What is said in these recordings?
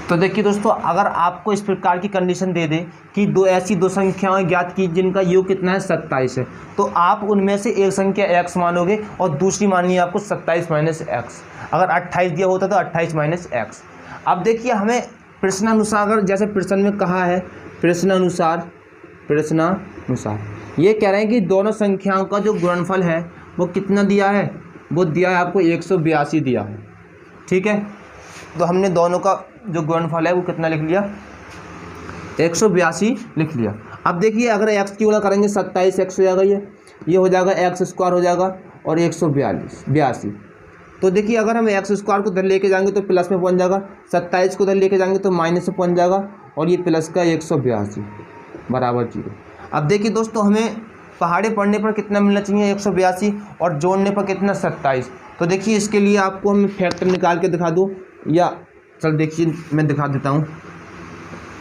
तो देखिए दोस्तों, अगर आपको इस प्रकार की कंडीशन दे दे कि ऐसी दो संख्याएं ज्ञात की जिनका योग कितना है 27 है, तो आप उनमें से एक संख्या x मानोगे और दूसरी माननी है आपको 27 माइनस एक्स। अगर 28 दिया होता तो 28 माइनस एक्स। अब देखिए हमें प्रश्नानुसार, अगर जैसे प्रश्न में कहा है प्रश्नानुसार ये कह रहे हैं कि दोनों संख्याओं का जो गुणनफल है वो कितना दिया है, वो दिया है आपको 182 दिया है। ठीक है, तो हमने दोनों का जो गुणनफल है वो कितना लिख लिया, 182 लिख लिया। अब देखिए अगर x की गुणा करेंगे 27x हो जाएगा, ये हो जाएगा x स्क्वायर हो जाएगा और 182। तो देखिए अगर हम x स्क्वायर को इधर लेके जाएंगे तो प्लस में पहुंच जाएगा, 27 को इधर लेके जाएंगे तो माइनस में पहुंच जाएगा और ये प्लस का 182 बराबर 0। अब देखिए दोस्तों, हमें पहाड़े पढ़ने पर कितना मिलना चाहिए 182 और जोड़ने पर कितना 27। तो देखिए इसके लिए आपको हम फैक्टर निकाल के दिखा दूँ, या चल देखिए मैं दिखा देता हूँ।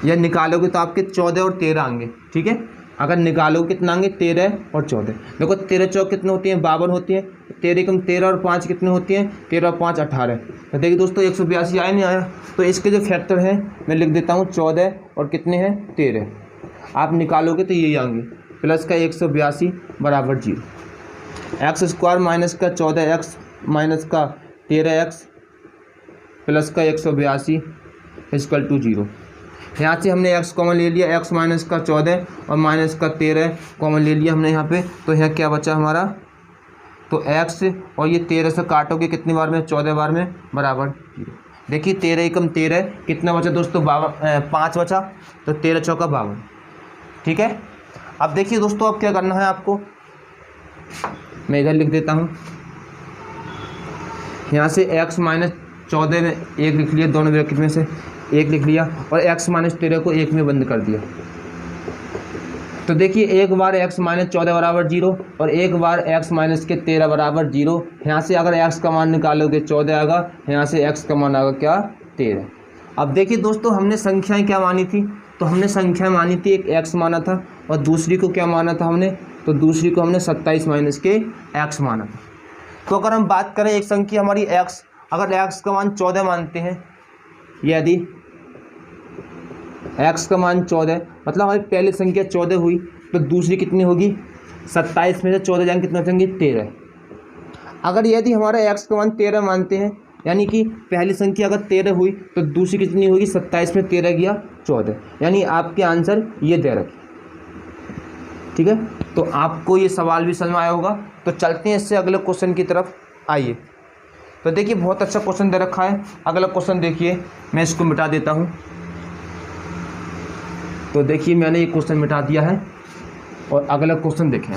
या निकालोगे तो आपके 14 और 13 आएंगे। ठीक है, अगर निकालोगे कितना आएंगे 13 और 14। देखो 13 चौक कितने होती हैं 52 होती हैं, 13 कम 13 और 5 कितने होती हैं 13 और 5 18। तो देखिए दोस्तों 182 आया नहीं आया, तो इसके जो फैक्टर हैं मैं लिख देता हूँ 14 और कितने हैं 13। आप निकालोगे तो यही आएंगे, प्लस का 182 बराबर 0। एक्स स्क्वायर माइनस का 14x माइनस का 13x प्लस का 182 इक्वल टू 0। यहाँ से हमने x कॉमन ले लिया, x माइनस का 14 और माइनस का 13 कॉमन ले लिया हमने यहाँ पे। तो यहाँ क्या बचा हमारा, तो x और ये 13 से काटोगे कितनी बार में 14 बार में बराबर 0। देखिए 13 एकम 13 कितना बचा दोस्तों 5 बचा, तो 13 चौका 52। ठीक है, अब देखिए दोस्तों अब क्या करना है आपको, मैं इधर लिख देता हूँ। यहाँ से x माइनस 14 में 1 लिख लिया, दोनों ब्रैकेट में से 1 लिख लिया और x माइनस 13 को 1 में बंद कर दिया। तो देखिए एक बार x माइनस 14 बराबर 0 और एक बार x माइनस के 13 बराबर 0। यहाँ से अगर x का मान निकालोगे 14 आएगा, यहाँ से x का मान आएगा क्या 13। अब देखिए दोस्तों हमने संख्याएं क्या मानी थी, तो हमने संख्या मानी थी एक x माना था और दूसरी को क्या माना था हमने, तो दूसरी को हमने 27 माइनस के x माना था। तो अगर हम बात करें एक संख्या हमारी x, अगर x का मान 14 मानते हैं, यदि x का मान 14 मतलब हमारी पहली संख्या 14 हुई तो दूसरी कितनी होगी 27 में से 14 जाएंगे कितना बचेंगे 13। अगर यदि हमारा x का मान 13 मानते हैं, यानी कि पहली संख्या अगर 13 हुई तो दूसरी कितनी होगी 27 में 13 गया 14, यानी आपके आंसर ये दे रखे। ठीक है, तो आपको ये सवाल भी समझ में आया होगा। तो चलते हैं इससे अगले क्वेश्चन की तरफ। आइए, तो देखिए बहुत अच्छा क्वेश्चन दे रखा है। अगला क्वेश्चन देखिए, मैं इसको मिटा देता हूँ। तो देखिए मैंने ये क्वेश्चन मिटा दिया है और अगला क्वेश्चन देखें।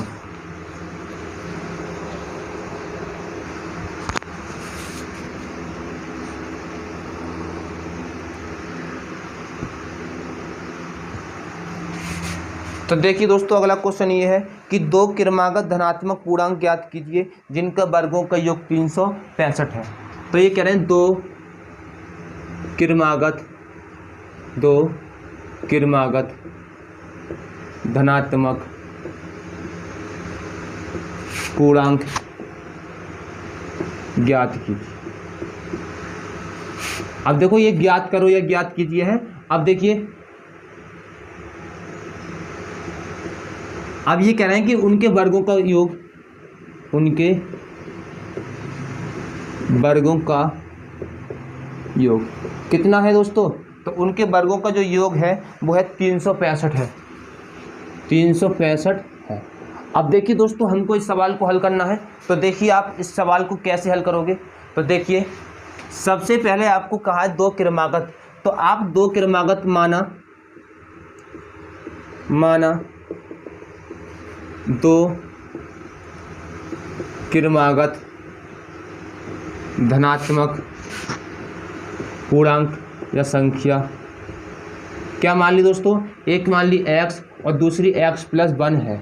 तो देखिए दोस्तों अगला क्वेश्चन ये है कि दो क्रमागत धनात्मक पूर्णांक ज्ञात कीजिए जिनका वर्गों का योग 365 है। तो ये कह रहे हैं दो क्रमागत धनात्मक पूर्णांक ज्ञात कीजिए। अब देखो ये ज्ञात करो या ज्ञात कीजिए है। अब देखिए अब ये कह रहे हैं कि उनके वर्गों का योग, उनके वर्गों का योग कितना है दोस्तों, तो उनके वर्गों का जो योग है वो है 365 है, 365 है। अब देखिए दोस्तों हमको इस सवाल को हल करना है। तो देखिए आप इस सवाल को कैसे हल करोगे। तो देखिए सबसे पहले आपको कहा है दो क्रमागत, तो आप दो क्रमागत माना दो क्रमागत धनात्मक पूर्णांक या संख्या क्या मान ली दोस्तों, एक मान ली x और दूसरी x+1 है।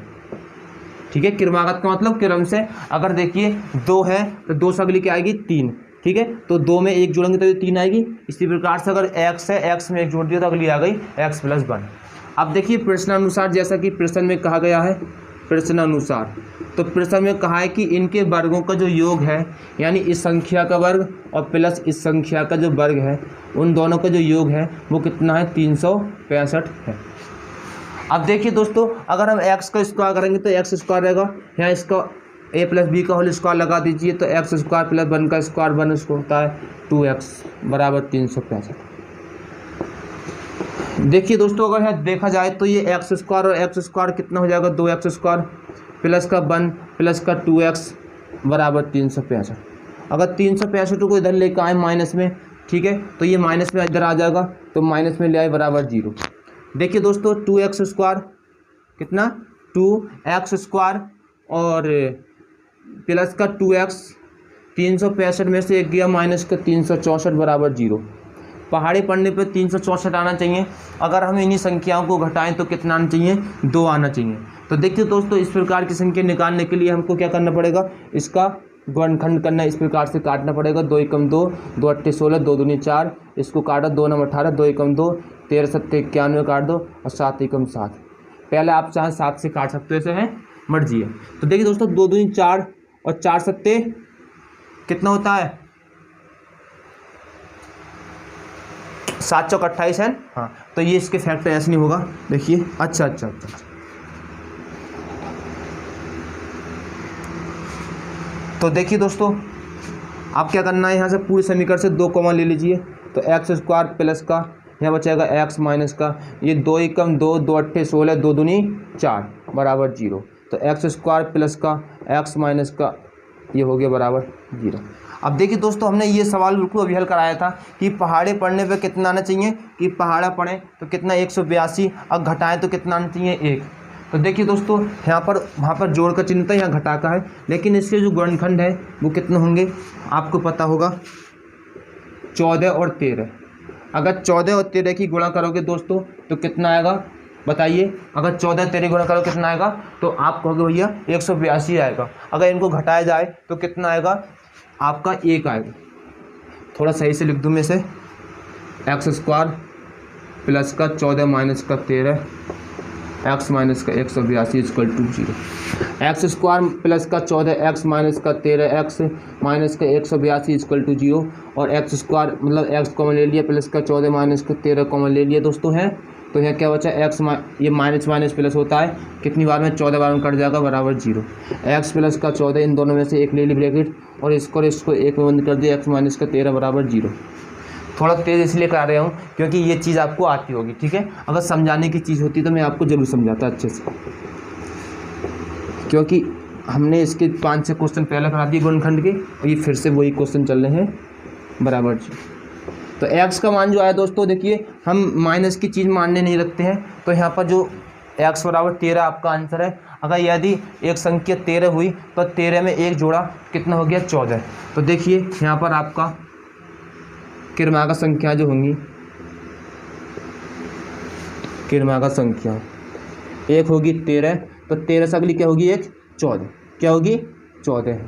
ठीक है, क्रमागत का मतलब क्रम से। अगर देखिए 2 है तो 2 से अगली क्या आएगी 3। ठीक है, तो 2 में 1 जोड़ेंगे तो ये 3 आएगी। इसी प्रकार से अगर x है, x में 1 जोड़ दिया तो अगली आ गई x+1। अब देखिए प्रश्नानुसार, जैसा कि प्रश्न में कहा गया है, प्रश्नानुसार तो प्रश्न में कहा है कि इनके वर्गों का जो योग है, यानी इस संख्या का वर्ग और प्लस इस संख्या का जो वर्ग है, उन दोनों का जो योग है वो कितना है, 365 है। अब देखिए दोस्तों, अगर हम x का स्क्वायर करेंगे तो x स्क्वायर रहेगा, यहाँ इसका a प्लस बी का होल स्क्वायर लगा दीजिए, तो x स्क्वायर प्लस 1 का स्क्वायर 1 उसको होता है 2x बराबर 365। देखिए दोस्तों, अगर यहाँ देखा जाए तो ये एक्स स्क्वायर और एक्स स्क्वायर कितना हो जाएगा, 2x स्क्वायर प्लस का 1 प्लस का 2x बराबर 365। अगर 365 को इधर लेकर आए माइनस में, ठीक है, तो ये माइनस में इधर आ जाएगा, तो माइनस में ले आए बराबर 0। देखिए दोस्तों, 2x स्क्वायर कितना, 2x स्क्वायर और प्लस का 2x, 365 में से एक गया माइनस का 364 बराबर 0। पहाड़ी पढ़ने पे 364 आना चाहिए। अगर हम इन्हीं संख्याओं को घटाएं तो कितना आना चाहिए, 2 आना चाहिए। तो देखिए दोस्तों, इस प्रकार की संख्या निकालने के लिए हमको क्या करना पड़ेगा, इसका गुणनखंड करना, इस प्रकार से काटना पड़ेगा। 2 एकम 2, 2 अट्ठे 16, 2 दूनी 4, इसको काटा, 2 नम 18, 2 एकम 2, 13 सत्ते 91 काट दो और 7 एकम 7। पहले आप चाहे 7 से काट सकते हो, ऐसे है मर्जी है। तो देखिए दोस्तों, 2 दूनी 4 और 4 सत्ते कितना होता है, 7 चौक 28 है। हाँ, तो ये इसके फैक्टर ऐसे नहीं होगा। देखिए, अच्छा। तो देखिए दोस्तों, आप क्या करना है, यहाँ से पूरी समीकरण से 2 कॉमन ले लीजिए, तो एक्स स्क्वायर प्लस का यहाँ बचेगा एक्स माइनस का, ये 2 एकम 2, 2 अट्ठे 16, 2 दूनी 4 बराबर 0। तो एक्स स्क्वायर प्लस का एक्स माइनस का ये हो गया बराबर 0। अब देखिए दोस्तों, हमने ये सवाल बिल्कुल अभी हल कराया था कि पहाड़े पढ़ने पे कितना आना चाहिए, कि पहाड़ा पढ़ें तो कितना 182, अब घटाएं तो कितना आना चाहिए 1। तो देखिए दोस्तों, यहाँ पर वहाँ पर जोड़ का चिन्ह था, यहाँ घटा का है, लेकिन इसके जो गुणनखंड है वो कितने होंगे आपको पता होगा, 14 और 13। अगर 14 और 13 की गुणा करोगे दोस्तों तो कितना आएगा बताइए। अगर 14 13 गुणा करो कितना आएगा, तो आप कहोगे भैया 182 आएगा। अगर इनको घटाया जाए तो कितना आएगा, आपका 1 आएगा। थोड़ा सही से लिख दूँ मैं इसे, एक्स स्क्वायर प्लस का 14 माइनस का 13 एक्स माइनस का 182 equal to 0। X square plus का 14 एक्स माइनस का 13 एक्स माइनस का 182 इक्वल टू 0, और एक्स स्क्वायर मतलब एक्स कॉमन ले लिया, प्लस का 14 माइनस का 13 कॉमन ले लिया दोस्तों है। तो यहाँ क्या बचा, एक्स ये माइनस माइनस प्लस होता है, कितनी बार में 14 बार में कट जाएगा बराबर 0। एक्स प्लस का 14, इन दोनों में से एक ले ली ब्रैकेट, और इसको एक में बंद कर दिया, एक्स माइनस का 13 बराबर 0। थोड़ा तेज़ इसलिए करा रहा हूँ क्योंकि ये चीज़ आपको आती होगी, ठीक है। अगर समझाने की चीज़ होती तो मैं आपको ज़रूर समझाता अच्छे से, क्योंकि हमने इसके 5 से क्वेश्चन पहले करा दिए गुणनखंड के, और ये फिर से वही क्वेश्चन चल रहे हैं बराबर 0। तो x का मान जो आया दोस्तों, देखिए हम माइनस की चीज़ मानने नहीं रखते हैं, तो यहाँ पर जो x बराबर 13 आपका आंसर है। अगर यदि एक संख्या 13 हुई तो 13 में 1 जोड़ा कितना हो गया 14। तो देखिए यहाँ पर आपका क्रमागत संख्या जो होंगी, क्रमागत संख्या एक होगी 13, तो 13 से अगली क्या होगी, एक 14, क्या होगी 14।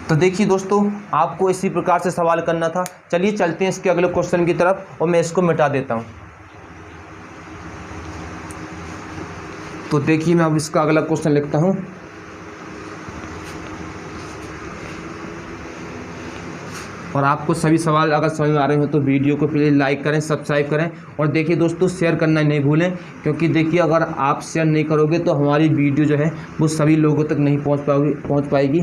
तो देखिए दोस्तों, आपको इसी प्रकार से सवाल करना था। चलिए चलते हैं इसके अगले क्वेश्चन की तरफ, और मैं इसको मिटा देता हूं। तो देखिए, मैं अब इसका अगला क्वेश्चन लिखता हूं। और आपको सभी सवाल अगर समझ में आ रहे हो तो वीडियो को प्लीज़ लाइक करें, सब्सक्राइब करें, और देखिए दोस्तों शेयर करना नहीं भूलें, क्योंकि देखिए अगर आप शेयर नहीं करोगे तो हमारी वीडियो जो है वो सभी लोगों तक नहीं पहुंच पाएगी,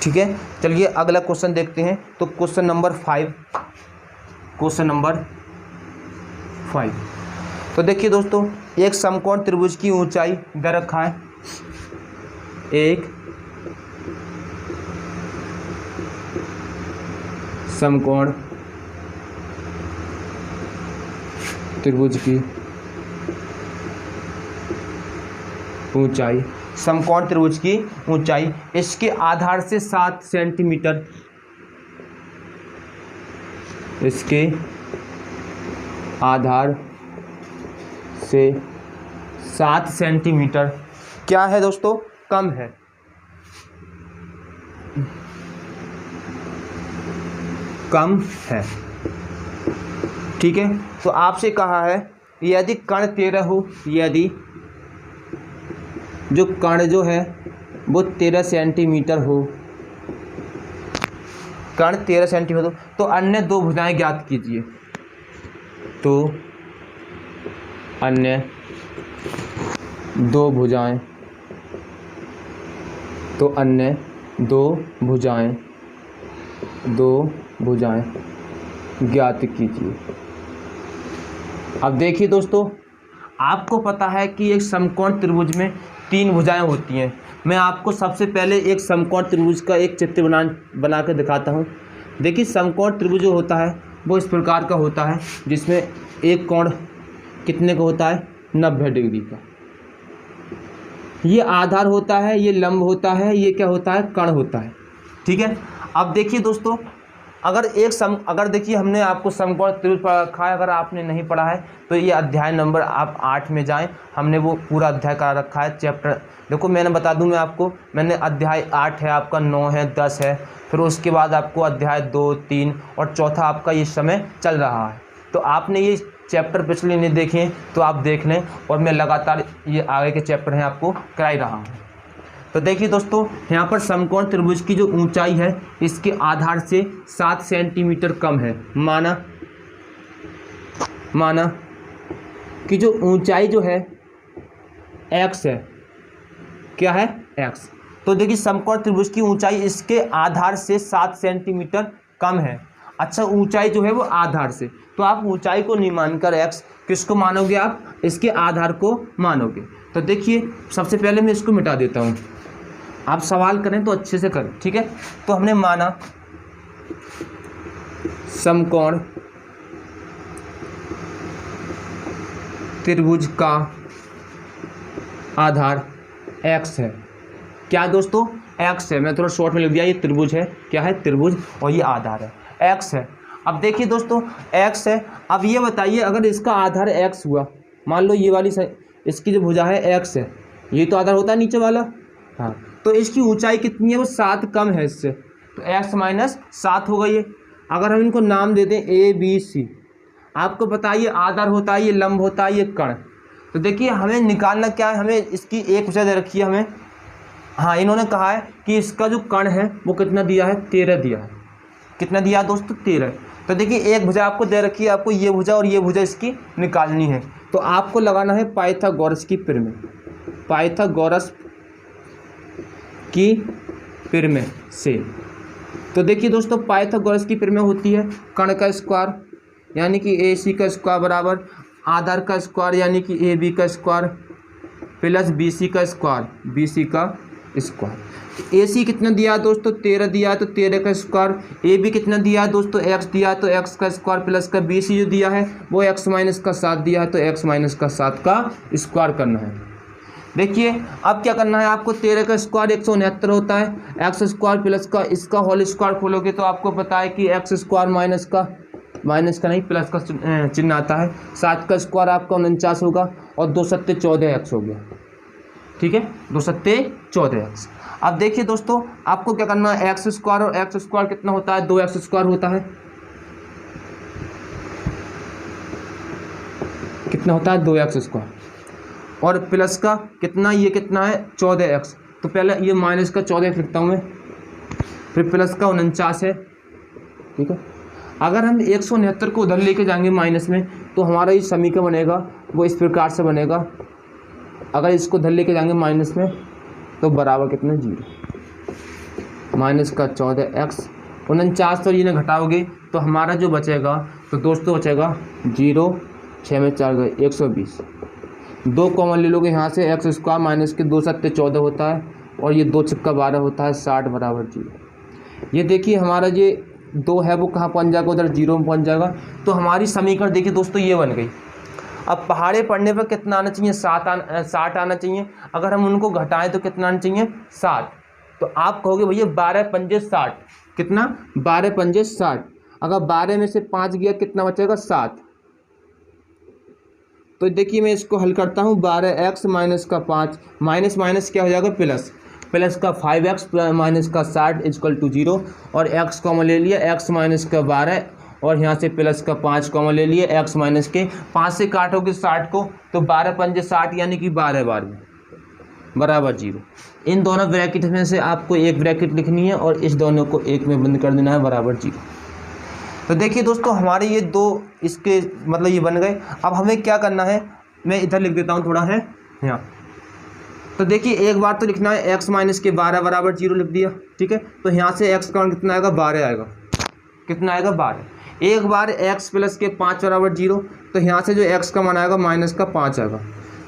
ठीक है। चलिए अगला क्वेश्चन देखते हैं। तो क्वेश्चन नंबर 5। तो देखिए दोस्तों, एक समकोण त्रिभुज की ऊंचाई दे रखा है, एक समकोण त्रिभुज की ऊंचाई, समकोण त्रिभुज की ऊंचाई इसके आधार से 7 सेंटीमीटर, इसके आधार से 7 सेंटीमीटर क्या है दोस्तों, कम है। कम है, ठीक है। तो आपसे कहा है यदि कण 13 हो, यदि जो कण जो है वो 13 सेंटीमीटर हो, कण 13 सेंटीमीटर हो, तो अन्य दो भुजाएं ज्ञात कीजिए। तो अन्य दो भुजाएं, तो अन्य दो भुजाएं ज्ञात कीजिए। अब देखिए दोस्तों, आपको पता है कि एक समकोण त्रिभुज में 3 भुजाएं होती हैं। मैं आपको सबसे पहले एक समकोण त्रिभुज का एक चित्र बना कर दिखाता हूं। देखिए, समकोण त्रिभुज जो होता है वो इस प्रकार का होता है, जिसमें एक कोण कितने का होता है, 90 डिग्री का। ये आधार होता है, ये लंब होता है, ये क्या होता है, कण होता है। ठीक है। अब देखिए दोस्तों, अगर देखिए हमने आपको समकोण त्रिभुज पढ़ा रखा है, अगर आपने नहीं पढ़ा है तो ये अध्याय नंबर आप 8 में जाएं, हमने वो पूरा अध्याय करा रखा है। चैप्टर देखो, मैंने बता दूं मैं आपको, मैंने अध्याय 8 है आपका, 9 है, 10 है, फिर उसके बाद आपको अध्याय 2, 3 और चौथा आपका इस समय चल रहा है। तो आपने ये चैप्टर पिछले नहीं देखे तो आप देख लें, और मैं लगातार ये आगे के चैप्टर हैं आपको कराई रहा हूँ। तो देखिए दोस्तों, यहाँ पर समकोण त्रिभुज की जो ऊंचाई है इसके आधार से 7 सेंटीमीटर कम है। माना कि जो ऊंचाई जो है x है, क्या है, x। तो देखिए, समकोण त्रिभुज की ऊंचाई इसके आधार से 7 सेंटीमीटर कम है। अच्छा, ऊंचाई जो है वो आधार से, तो आप ऊंचाई को नहीं मानकर x किसको मानोगे, आप इसके आधार को मानोगे। तो देखिए, सबसे पहले मैं इसको मिटा देता हूँ, आप सवाल करें तो अच्छे से करें। ठीक है। तो हमने माना समकोण त्रिभुज का आधार x है। क्या दोस्तों, x है। मैं थोड़ा शॉर्ट में लिख दिया, ये त्रिभुज है, क्या है, त्रिभुज, और ये आधार है, x है। अब देखिए दोस्तों, x है। अब ये बताइए, अगर इसका आधार x हुआ, मान लो ये वाली इसकी जो भुजा है x है, ये तो आधार होता है नीचे वाला, हाँ, तो इसकी ऊंचाई कितनी है, वो 7 कम है इससे, तो x माइनस 7 हो गई है। अगर हम इनको नाम दे दें A B C, आपको पता है ये आधार होता है, ये लंब होता है, ये कण। तो देखिए, हमें निकालना क्या है, हमें इसकी एक भुजा दे रखी है हमें, हाँ, इन्होंने कहा है कि इसका जो कण है वो कितना दिया है, 13 दिया है। कितना दिया है दोस्तों, 13। तो देखिए, एक भुजा आपको दे रखी है, आपको ये भुजा और ये भुजा इसकी निकालनी है। तो आपको लगाना है पाइथागोरस की प्रमेय, पाइथागोरस की प्रमेय से। तो देखिए दोस्तों, पाइथागोरस की प्रमेय होती है कण का स्क्वायर यानी कि AC का स्क्वायर बराबर आधार का स्क्वायर यानी कि AB का स्क्वायर प्लस BC का स्क्वायर, BC का स्क्वायर। AC कितना दिया है दोस्तों, 13 दिया है, तो 13 का स्क्वायर। AB कितना दिया है दोस्तों, x दिया है, तो x का स्क्वायर प्लस का BC जो दिया है वो x माइनस का 7 दिया है, तो x माइनस का 7 का स्क्वायर करना है। देखिए, अब क्या करना है आपको, 13 का स्क्वायर 169 होता है, एक्स स्क्वायर प्लस का इसका होल स्क्वायर खोलोगे तो आपको पता है कि एक्स स्क्वायर माइनस का नहीं, प्लस का चिन्ह आता है। 7 का स्क्वायर आपका 49 होगा, और 2 सत्ते 14x हो गया। ठीक है, 2 सत्ते 14x। अब देखिए दोस्तों, आपको क्या करना है, एक्स स्क्वायर और एक्स स्क्वायर कितना होता है, 2x स्क्वायर होता है। कितना होता है, 2x स्क्वायर, और प्लस का कितना, ये कितना है, 14x। तो पहले ये माइनस का 14x लिखता हूँ मैं, फिर प्लस का 49 है। ठीक है। अगर हम 169 को उधर लेके जाएंगे माइनस में, तो हमारा ये समीकरण बनेगा वो इस प्रकार से बनेगा। अगर इसको उधर लेके जाएंगे माइनस में, तो बराबर कितना, 0, माइनस का 14x, 49 तो ये घटाओगे तो हमारा जो बचेगा, तो दोस्तों बचेगा 0, 6 में 4 गए, 120। 2 कॉमन ले लोगे यहाँ से, एक्स स्क्वायर माइनस के 2 सत्ते 14 होता है, और ये 2 छक्का 12 होता है, 60 बराबर 0। ये देखिए, हमारा ये 2 है वो कहाँ पहुँच जाएगा, उधर 0 में पहुँच जाएगा। तो हमारी समीकरण देखिए दोस्तों ये बन गई। अब पहाड़े पढ़ने पर कितना आना चाहिए, 60 आना चाहिए। अगर हम उनको घटाएं तो कितना आना चाहिए, 60। तो आप कहोगे भैया 12 पंजे 60, कितना, 12 पंजे 60। अगर 12 में से 5 गया कितना बचेगा, 7। तो देखिए, मैं इसको हल करता हूँ, 12x माइनस का 5, माइनस माइनस क्या हो जाएगा, प्लस का 5x माइनस का 60 इक्वल टू 0, और x कॉमन ले लिया, x माइनस का 12, और यहाँ से प्लस का 5 कॉमन ले लिए, x माइनस के 5 से काटोगे 60 को, तो 12 पंजे 60 यानी कि 12 12 बराबर 0। इन दोनों ब्रैकेट में से आपको एक ब्रैकेट लिखनी है और इस दोनों को एक में बंद कर देना है, बराबर 0। तो देखिए दोस्तों हमारे ये दो इसके मतलब ये बन गए। अब हमें क्या करना है, मैं इधर लिख देता हूँ थोड़ा है यहाँ। तो देखिए एक बार तो लिखना है x माइनस के 12 बराबर 0 लिख दिया, ठीक है। तो यहाँ से x का मान कितना आएगा, 12 आएगा। कितना आएगा, 12। एक बार x प्लस के 5 बराबर 0, तो यहाँ से जो x का मान आएगा माइनस का 5 आएगा।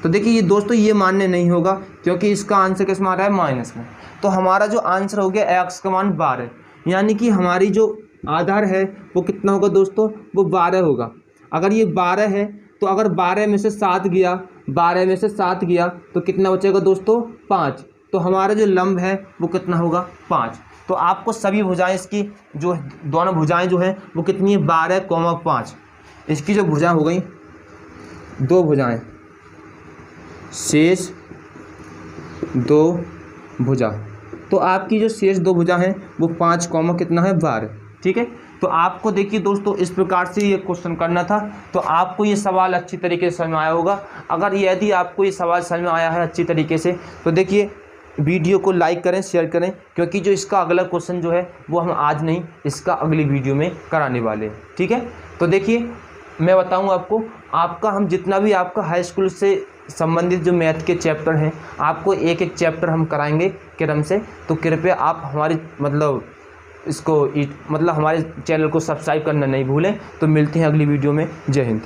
तो देखिए ये दोस्तों ये मान्य नहीं होगा क्योंकि इसका आंसर किस में आ रहा है, माइनस में। तो हमारा जो आंसर हो गया x का मान 12, यानी कि हमारी जो आधार है वो कितना होगा दोस्तों, वो 12 होगा। अगर ये 12 है तो अगर 12 में से 7 गया, 12 में से 7 गया तो कितना बचेगा दोस्तों, 5। तो हमारा जो लंब है वो कितना होगा, 5। तो आपको सभी भुजाएं इसकी जो दोनों भुजाएं जो हैं वो कितनी है, 12,5। इसकी जो भुजाएं हो गई, दो भुजाएं, शेष दो भुजा। तो आपकी जो शेष दो भुजा हैं वो 5, कितना है, 12, ठीक है। तो आपको देखिए दोस्तों इस प्रकार से ये क्वेश्चन करना था। तो आपको ये सवाल अच्छी तरीके से समझ में आया होगा। अगर यदि आपको ये सवाल समझ में आया है अच्छी तरीके से तो देखिए वीडियो को लाइक करें, शेयर करें, क्योंकि जो इसका अगला क्वेश्चन जो है वो हम आज नहीं, इसका अगली वीडियो में कराने वाले हैं, ठीक है। तो देखिए मैं बताऊँ आपको, आपका हम जितना भी आपका हाई स्कूल से संबंधित जो मैथ के चैप्टर हैं, आपको एक एक चैप्टर हम कराएंगे क्रम से। तो कृपया आप हमारी हमारे चैनल को सब्सक्राइब करना नहीं भूलें। तो मिलते हैं अगली वीडियो में। जय हिंद।